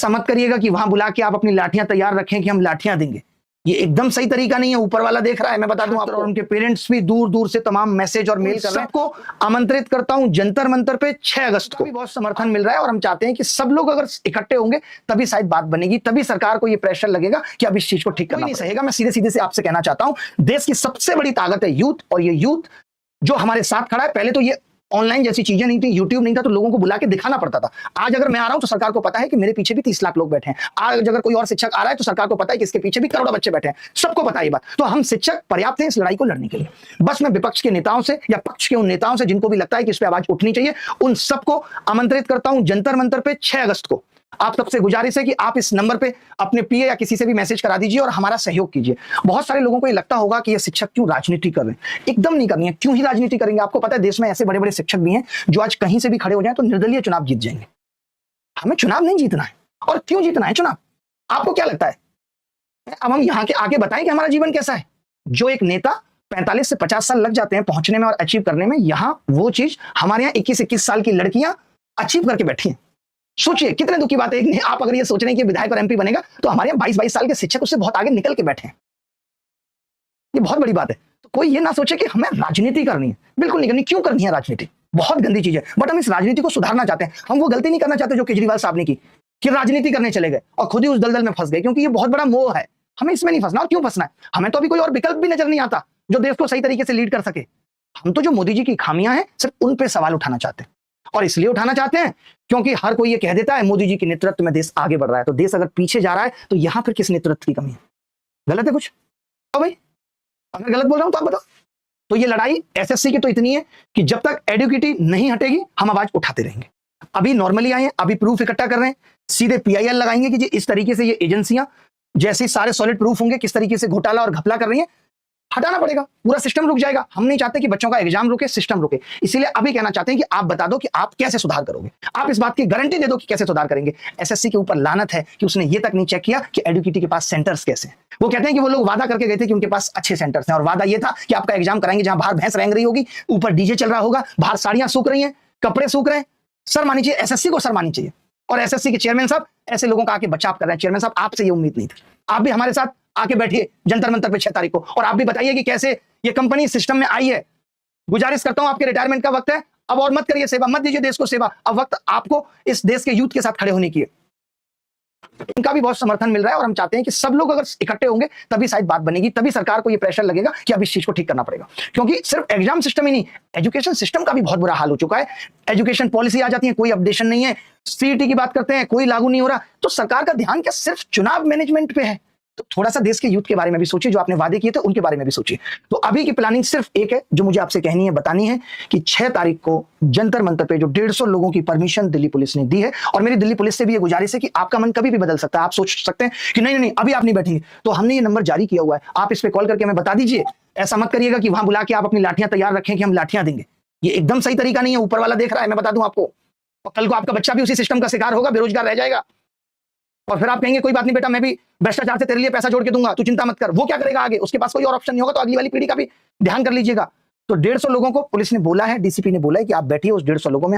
ऐसा मत करिएगा कि वहां बुला के आप अपनी लाठियां तैयार रखें कि हम लाठियां देंगे। ये एकदम सही तरीका नहीं है। ऊपर वाला देख रहा है, मैं बता दूं आपको, और उनके पेरेंट्स भी दूर दूर से तमाम मैसेज और मेल कर रहे हैं। सबको आमंत्रित करता हूं जंतर मंतर पे 6 अगस्त को। भी बहुत समर्थन मिल रहा है और हम चाहते हैं कि सब लोग अगर इकट्ठे होंगे तभी शायद बात बनेगी, तभी सरकार को ये प्रेशर लगेगा कि अब इस चीज को ठीक करना नहीं सहेगा। मैं सीधे सीधे से आपसे कहना चाहता हूं, देश की सबसे बड़ी ताकत है यूथ, और ये यूथ जो हमारे साथ खड़ा है। पहले तो ये ऑनलाइन जैसी चीजें नहीं थी, यूट्यूब नहीं था, तो लोगों को बुला के दिखाना पड़ता था। आज अगर मैं आ रहा हूं तो सरकार को पता है कि मेरे पीछे भी 30 लाख लोग बैठे हैं। आज अगर कोई और शिक्षक आ रहा है तो सरकार को पता है कि इसके पीछे भी करोड़ों बच्चे बैठे हैं। सबको पता है ये बात। तो हम शिक्षक पर्याप्त हैं इस लड़ाई को लड़ने के लिए। बस मैं विपक्ष के नेताओं से या पक्ष के उन नेताओं से जिनको भी लगता है कि इस पर आवाज उठनी चाहिए, उन सबको आमंत्रित करता हूं जंतर मंतर पे 6 अगस्त को। आप सबसे गुजारिश है कि आप इस नंबर पे अपने पीए या किसी से भी मैसेज करा दीजिए और हमारा सहयोग कीजिए। बहुत सारे लोगों को ये लगता होगा कि ये शिक्षक क्यों राजनीति कर रहे हैं। एकदम नहीं करनी है। क्यों ही राजनीति करेंगे? आपको पता है देश में ऐसे बड़े बड़े शिक्षक भी हैं जो आज कहीं से भी खड़े हो जाए तो निर्दलीय चुनाव जीत जाएंगे। हमें चुनाव नहीं जीतना है। और क्यों जीतना है चुनाव? आपको क्या लगता है? अब हम यहाँ के आगे बताएं कि हमारा जीवन कैसा है। जो एक नेता 45 से 50 साल लग जाते हैं पहुंचने में और अचीव करने में, यहां वो चीज हमारे यहाँ 21-21 साल की लड़कियां अचीव करके बैठी हैं। सोचिए कितने दुख की बात है। आप अगर ये सोच रहे हैं कि विधायक और एमपी बनेगा, तो हमारे यहाँ 22-22 साल के शिक्षक उससे बहुत आगे निकल के बैठे हैं। ये बहुत बड़ी बात है। तो कोई ये ना सोचे कि हमें राजनीति करनी है। बिल्कुल नहीं करनी। क्यों करनी है राजनीति? बहुत गंदी चीज है। बट हम इस राजनीति को सुधारना चाहते हैं। हम वो गलती नहीं करना चाहते जो केजरीवाल साहब ने की, कि राजनीति करने चले गए और खुद ही उस दलदल में फंस गए, क्योंकि ये बहुत बड़ा मोह है। हमें इसमें नहीं फंसना। और क्यों फंसना है? हमें तो अभी कोई और विकल्प भी नजर नहीं आता जो देश को सही तरीके से लीड कर सके। हम तो जो मोदी जी की खामियां हैं सिर्फ उन पे सवाल उठाना चाहते हैं। और इसलिए उठाना चाहते हैं क्योंकि हर कोई ये कह देता है मोदी जी के नेतृत्व में देश आगे बढ़ रहा है। तो देश अगर पीछे जा रहा है तो यहां फिर किस नेतृत्व की कमी है? गलत है कुछ? तो भाई अगर गलत बोल रहा हूं तो आप बताओ। तो ये लड़ाई एसएससी की तो इतनी है कि जब तक एडुकेटी नहीं हटेगी हम आवाज उठाते रहेंगे। अभी नॉर्मली आए हैं, अभी प्रूफ इकट्ठा कर रहे हैं, सीधे पीआईएल लगाएंगे कि इस तरीके से ये एजेंसियां जैसे सारे सॉलिड प्रूफ होंगे किस तरीके से घोटाला और घपला कर रही है, हटाना पड़ेगा। पूरा सिस्टम रुक जाएगा। हम नहीं चाहते कि बच्चों का एग्जाम रुके, सिस्टम रुके। इसीलिए अभी कहना चाहते हैं कि आप बता दो कि आप कैसे सुधार करोगे। आप इस बात की गारंटी दे दो कि कैसे सुधार करेंगे। एसएससी के ऊपर लानत है कि उसने ये तक नहीं चेक किया कि एडुकेटी के पास सेंटर्स कैसे हैं। वो कहते हैं कि वो लोग वादा करके गए थे कि उनके पास अच्छे सेंटर्स हैं, और वादा ये था कि आपका एग्जाम कराएंगे जहां बाहर भैंस रेंग रही होगी, ऊपर डीजे चल रहा होगा, बाहर साड़ियां सूख रही हैं, कपड़े सूख रहे हैं। सर मानी चाहिए, एसएससी को सर मानी चाहिए। और एसएससी के चेयरमैन साहब ऐसे लोगों का आके बचाव कर रहे हैं। चेयरमैन साहब आपसे ये उम्मीद नहीं थी। आप भी हमारे साथ आके बैठिए जंतर मंतर पे 6 तारीख को, और आप भी बताइए कि कैसे ये कंपनी सिस्टम में आई है। गुजारिश करता हूं, आपके रिटायरमेंट का वक्त है, अब और मत करिए सेवा, मत दीजिए देश को सेवा। अब वक्त आपको इस देश के यूथ के साथ खड़े होने की है। उनका भी बहुत समर्थन मिल रहा है और हम चाहते हैं कि सब लोग अगर इकट्ठे होंगे तभी शायद बात बनेगी, तभी सरकार को ये प्रेशर लगेगा कि अब इस चीज को ठीक करना पड़ेगा। क्योंकि सिर्फ एग्जाम सिस्टम ही नहीं, एजुकेशन सिस्टम का भी बहुत बुरा हाल हो चुका है। एजुकेशन पॉलिसी आ जाती है, कोई अपडेशन नहीं है। सीईटी की बात करते हैं, कोई लागू नहीं हो रहा। तो सरकार का ध्यान क्या सिर्फ चुनाव मैनेजमेंट पे है? तो थोड़ा सा देश के यूथ के बारे में भी सोचिए, जो आपने वादे किए थे उनके बारे में भी सोचिए। तो अभी की प्लानिंग सिर्फ एक है जो मुझे आपसे कहनी है, बतानी है, कि 6 तारीख को जंतर मंतर पे जो 150 लोगों की परमिशन दिल्ली पुलिस ने दी है, और मेरी दिल्ली पुलिस से भी ये गुजारिश है कि आपका मन कभी भी बदल सकता है। आप सोच सकते हैं कि नहीं नहीं अभी आप नहीं बैठेंगे, तो हमने ये नंबर जारी किया हुआ है, आप इस पे कॉल करके हमें बता दीजिए। ऐसा मत करिएगा कि वहां बुला के आप अपनी लाठियां तैयार रखें कि हम लाठियां देंगे। ये एकदम सही तरीका नहीं है। ऊपर वाला देख रहा है, मैं बता दूं आपको। और कल को आपका बच्चा भी उसी सिस्टम का शिकार होगा, बेरोजगार रह जाएगा, और फिर आप कहेंगे कोई बात नहीं बेटा, मैं भी भ्रष्टाचार से तेरे लिए पैसा जोड़ के दूंगा, तू चिंता मत कर। वो क्या करेगा आगे? उसके पास कोई और ऑप्शन नहीं होगा। तो अगली वाली पीढ़ी का भी ध्यान कर लीजिएगा। तो 150 लोगों को पुलिस ने बोला है, डीसीपी ने बोला है कि आप बैठिए, उस 150 लोगों में